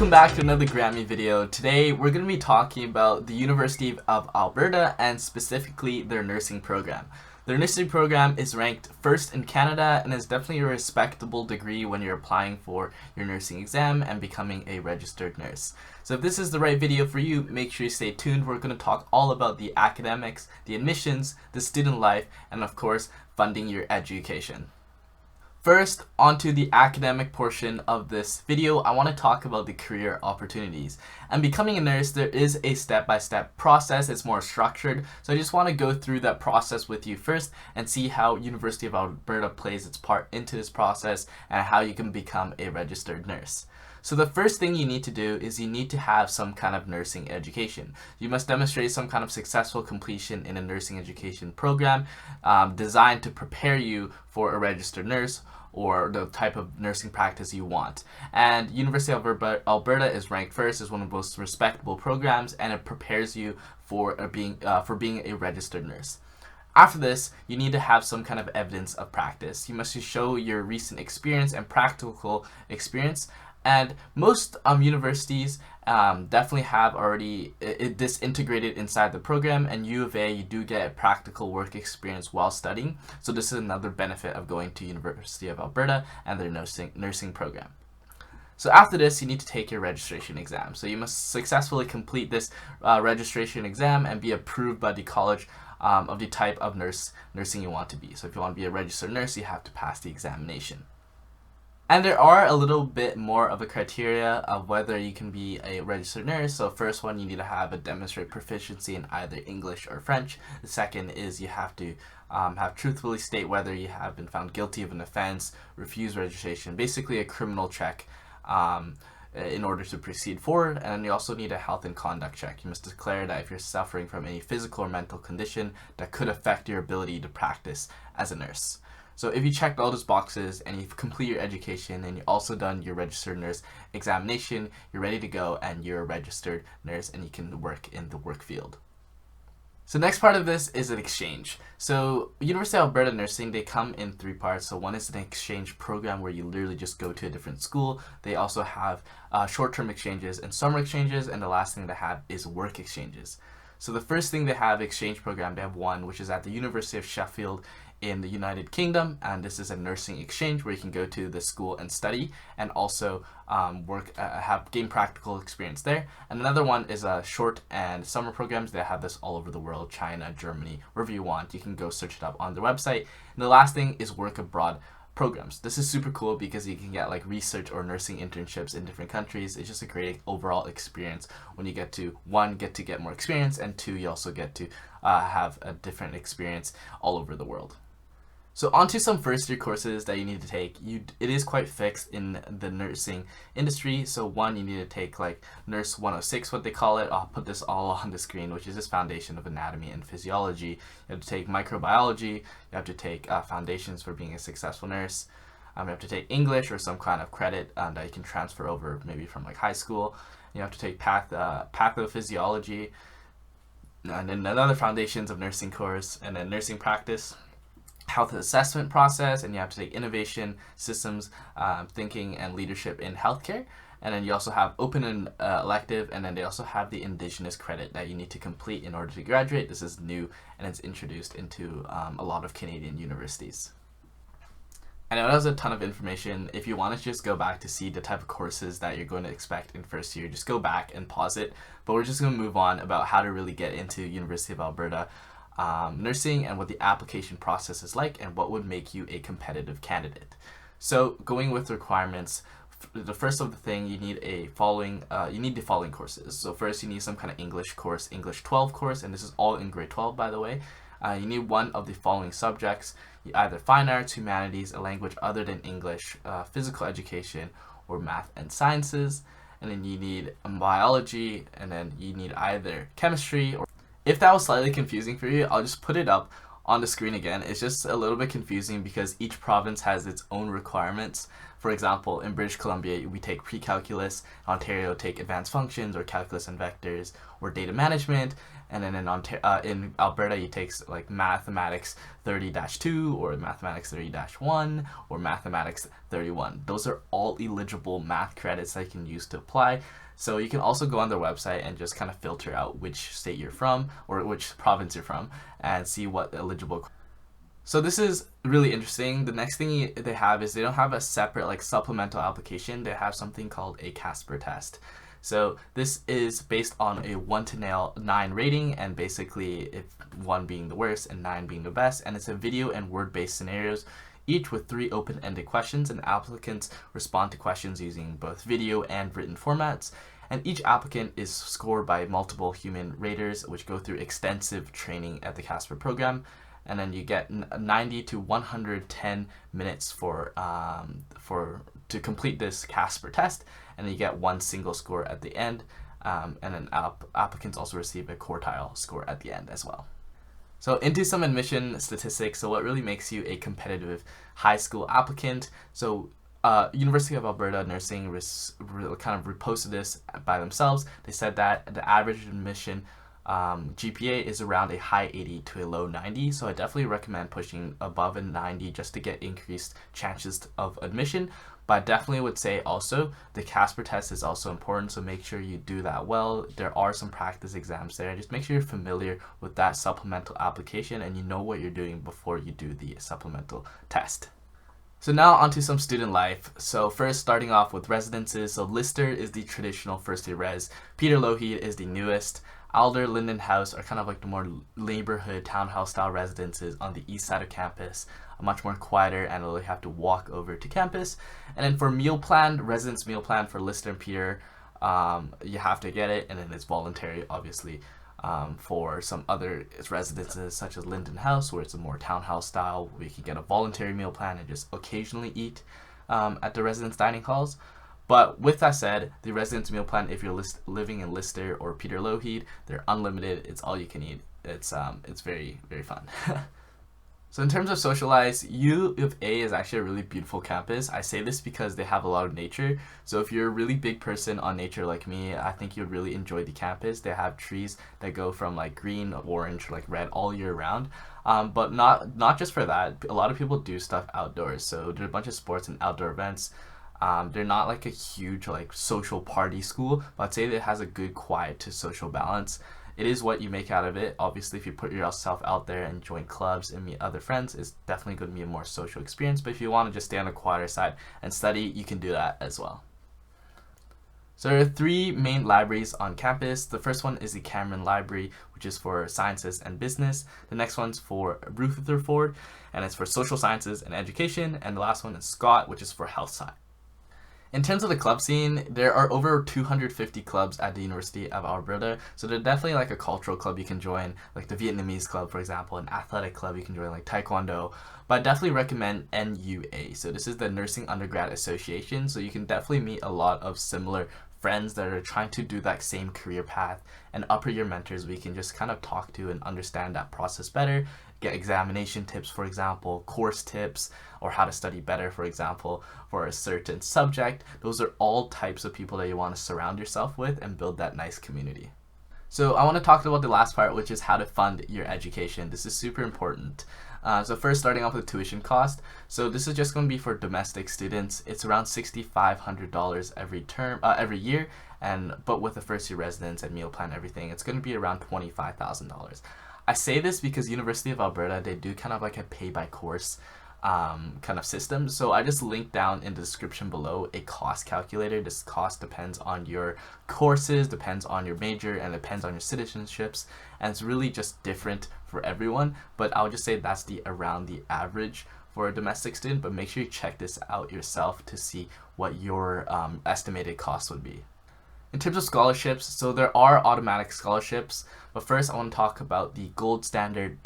Welcome back to another GrantMe video. Today we're going to be talking about the University of Alberta and specifically their nursing program. Their nursing program is ranked first in Canada and is definitely a respectable degree when you're applying for your nursing exam and becoming a registered nurse. So if this is the right video for you, make sure you stay tuned. We're going to talk all about the academics, the admissions, the student life, and of course, funding your education. First, onto the academic portion of this video, I want to talk about the career opportunities. And becoming a nurse, there is a step-by-step process. It's more structured. So I just want to go through that process with you first and see how University of Alberta plays its part into this process and how you can become a registered nurse. So the first thing you need to do is you need to have some kind of nursing education. You must demonstrate some kind of successful completion in a nursing education program designed to prepare you for a registered nurse or the type of nursing practice you want. And University of Alberta is ranked first as one of the most respectable programs, and it prepares you for being a registered nurse. After this, you need to have some kind of evidence of practice. You must show your recent experience and practical experience. And most universities definitely have already this integrated inside the program, and UofA, you do get practical work experience while studying. So this is another benefit of going to University of Alberta and their nursing program. So after this, you need to take your registration exam. So you must successfully complete this registration exam and be approved by the college of the type of nursing you want to be. So if you want to be a registered nurse, you have to pass the examination. And there are a little bit more of a criteria of whether you can be a registered nurse. So first one, you need to have a demonstrate proficiency in either English or French. The second is you have to have truthfully state whether you have been found guilty of an offense, refuse registration, basically a criminal check in order to proceed forward. And you also need a health and conduct check. You must declare that if you're suffering from any physical or mental condition that could affect your ability to practice as a nurse. So if you checked all those boxes and you've completed your education and you've also done your registered nurse examination, you're ready to go and you're a registered nurse and you can work in the work field. So next part of this is an exchange. So University of Alberta Nursing, they come in three parts. So one is an exchange program where you literally just go to a different school. They also have short-term exchanges and summer exchanges, and the last thing they have is work exchanges. So the first thing they have exchange program, they have one which is at the University of Sheffield in the United Kingdom, and this is a nursing exchange where you can go to the school and study and also gain practical experience there. And another one is a short and summer programs. They have this all over the world, China, Germany, wherever you want. You can go search it up on their website. And the last thing is work abroad programs. This is super cool because you can get like research or nursing internships in different countries. It's just a great overall experience when you get to, one, get more experience, and two, you also get to have a different experience all over the world. So onto some first year courses that you need to take. It is quite fixed in the nursing industry. So one, you need to take like Nurse 106, what they call it. I'll put this all on the screen, which is this foundation of anatomy and physiology. You have to take microbiology. You have to take foundations for being a successful nurse. You have to take English or some kind of credit that you can transfer over maybe from like high school. You have to take pathophysiology, and then another foundations of nursing course, and then nursing practice, health assessment process, and you have to take innovation, systems, thinking, and leadership in healthcare. And then you also have open and elective, and then they also have the Indigenous credit that you need to complete in order to graduate. This is new, and it's introduced into a lot of Canadian universities. I know that was a ton of information. If you want to just go back to see the type of courses that you're going to expect in first year, just go back and pause it. But we're just going to move on about how to really get into University of Alberta nursing and what the application process is like and what would make you a competitive candidate. So going with requirements, the first of the thing, you need the following courses. So first you need some kind of English course, English 12 course, and this is all in grade 12 by the way. You need one of the following subjects, either fine arts, humanities, a language other than English, physical education, or math and sciences. And then you need biology, and then you need either chemistry or... If that was slightly confusing for you, I'll just put it up on the screen again, it's just a little bit confusing because each province has its own requirements. For example, in British Columbia, we take pre-calculus, Ontario take advanced functions or calculus and vectors or data management, and then in Alberta, you take like mathematics 30-2 or mathematics 30-1 or mathematics 31. Those are all eligible math credits that you can use to apply. So you can also go on their website and just kind of filter out which state you're from or which province you're from and see what eligible. So this is really interesting. The next thing they have is they don't have a separate like supplemental application. They have something called a CASPER test. So this is based on a 1 to 9 rating, and basically if 1 being the worst and 9 being the best, and it's a video and word-based scenarios, each with 3 open-ended questions, and applicants respond to questions using both video and written formats. And each applicant is scored by multiple human raters, which go through extensive training at the CASPER program. And then you get 90 to 110 minutes to complete this CASPER test, and then you get 1 single score at the end, and then applicants also receive a quartile score at the end as well. So into some admission statistics. So what really makes you a competitive high school applicant? So University of Alberta Nursing kind of reposted this by themselves. They said that the average admission GPA is around a high 80 to a low 90, so I definitely recommend pushing above a 90 just to get increased chances of admission. But I definitely would say also the CASPER test is also important, so make sure you do that well. There are some practice exams there. Just make sure you're familiar with that supplemental application and you know what you're doing before you do the supplemental test. So now onto some student life. So first, starting off with residences. So Lister is the traditional first year res. Peter Lougheed is the newest. Alder, Linden House are kind of like the more neighborhood townhouse style residences on the east side of campus, much more quieter, and you'll have to walk over to campus. And then for meal plan, residence meal plan for Lister and Peter, you have to get it, and then it's voluntary, obviously. For some other residences such as Linden House, where it's a more townhouse style, where you can get a voluntary meal plan and just occasionally eat at the residence dining halls. But with that said, the residence meal plan, if you're living in Lister or Peter Lougheed, they're unlimited. It's all you can eat. It's very, very fun. So in terms of socialize, UofA is actually a really beautiful campus. I say this because they have a lot of nature. So if you're a really big person on nature like me, I think you'd really enjoy the campus. They have trees that go from like green, orange, like red all year round. But not just for that. A lot of people do stuff outdoors. So there's a bunch of sports and outdoor events. They're not like a huge like social party school, but I'd say that it has a good quiet to social balance. It is what you make out of it. Obviously, if you put yourself out there and join clubs and meet other friends, it's definitely going to be a more social experience. But if you want to just stay on the quieter side and study, you can do that as well. So there are 3 main libraries on campus. The first one is the Cameron Library, which is for sciences and business. The next one's for Rutherford, and it's for social sciences and education. And the last one is Scott, which is for health science. In terms of the club scene, there are over 250 clubs at the University of Alberta, so they're definitely like a cultural club you can join, like the Vietnamese club, for example, an athletic club you can join, like Taekwondo, but I definitely recommend NUA. So this is the Nursing Undergrad Association, so you can definitely meet a lot of similar friends that are trying to do that same career path, and upper year mentors we can just kind of talk to and understand that process better, get examination tips, for example, course tips, or how to study better, for example, for a certain subject. Those are all types of people that you want to surround yourself with and build that nice community. So I want to talk about the last part, which is how to fund your education. This is super important. So first, starting off with tuition cost. So this is just going to be for domestic students. It's around $6,500 every year, but with a first year residence and meal plan, everything, it's going to be around $25,000. I say this because University of Alberta, they do kind of like a pay by course kind of system. So I just linked down in the description below a cost calculator. This cost depends on your courses, depends on your major, and depends on your citizenships, and it's really just different for everyone. But I would just say that's around the average for a domestic student, but make sure you check this out yourself to see what your estimated cost would be. In terms of scholarships, so there are automatic scholarships, but first I want to talk about the gold standard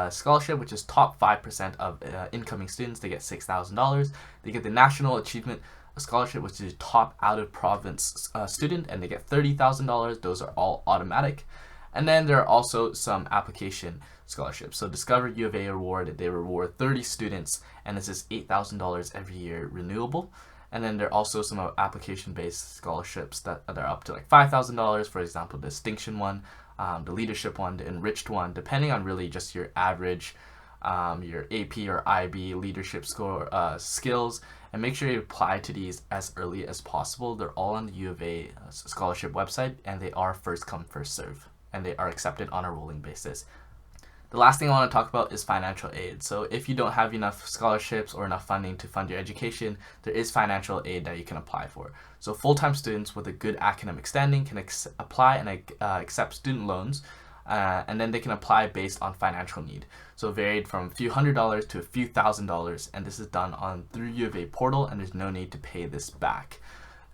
scholarship, which is top 5% of incoming students. They get $6,000. They get the National Achievement Scholarship, which is top out of province student, and they get $30,000. Those are all automatic. And then there are also some application scholarships. So Discover U of A Award, they reward 30 students, and this is $8,000 every year renewable. And then there are also some application-based scholarships that are up to like $5,000, for example, the distinction one, the leadership one, the enriched one, depending on really just your average, your AP or IB leadership score skills. And make sure you apply to these as early as possible. They're all on the U of A scholarship website, and they are first come, first serve, and they are accepted on a rolling basis. The last thing I want to talk about is financial aid. So if you don't have enough scholarships or enough funding to fund your education, there is financial aid that you can apply for. So full-time students with a good academic standing can apply and accept student loans, and then they can apply based on financial need. So varied from a few $100s to a few $1,000s, and this is done on through U of A portal, and there's no need to pay this back.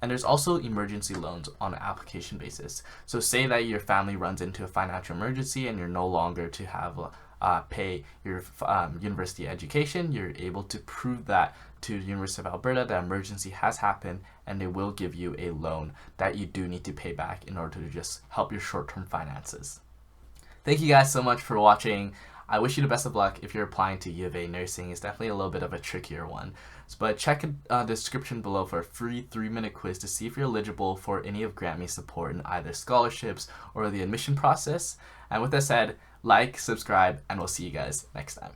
And there's also emergency loans on an application basis. So say that your family runs into a financial emergency and you're no longer to have pay your university education, you're able to prove that to the University of Alberta that emergency has happened, and they will give you a loan that you do need to pay back in order to just help your short-term finances. Thank you guys so much for watching. I wish you the best of luck if you're applying to U of A Nursing. It's definitely a little bit of a trickier one. But check the description below for a free 3-minute quiz to see if you're eligible for any of GrantMe's support in either scholarships or the admission process. And with that said, like, subscribe, and we'll see you guys next time.